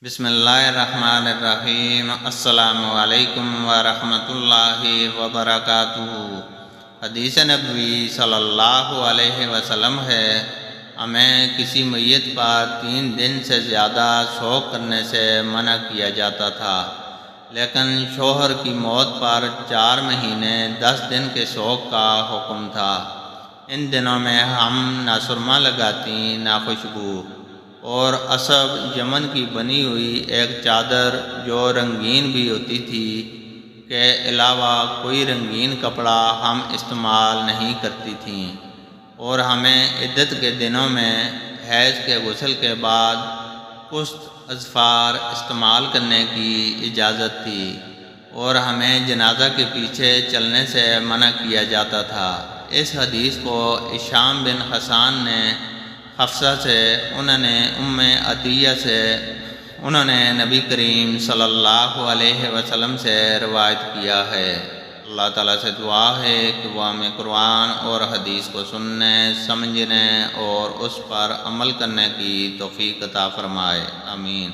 بسم اللہ الرحمن الرحیم۔ السلام علیکم ورحمۃ اللہ وبرکاتہ۔ حدیث نبوی صلی اللہ علیہ وسلم ہے، ہمیں کسی میت پر 3 دن سے زیادہ شوق کرنے سے منع کیا جاتا تھا، لیکن شوہر کی موت پر 4 مہینے 10 دن کے شوق کا حکم تھا۔ ان دنوں میں ہم نہ سرما لگاتی نہ خوشبو، اور اسب یمن کی بنی ہوئی ایک چادر جو رنگین بھی ہوتی تھی کے علاوہ کوئی رنگین کپڑا ہم استعمال نہیں کرتی تھیں، اور ہمیں عدت کے دنوں میں حیض کے غسل کے بعد پشت اظفار استعمال کرنے کی اجازت تھی، اور ہمیں جنازہ کے پیچھے چلنے سے منع کیا جاتا تھا۔ اس حدیث کو ہشام بن حسان نے حفصہ سے، انہوں نے ام عطیہ سے، انہوں نے نبی کریم صلی اللہ علیہ وسلم سے روایت کیا ہے۔ اللہ تعالیٰ سے دعا ہے کہ وہ ہمیں قرآن اور حدیث کو سننے، سمجھنے اور اس پر عمل کرنے کی توفیق عطا فرمائے، آمین۔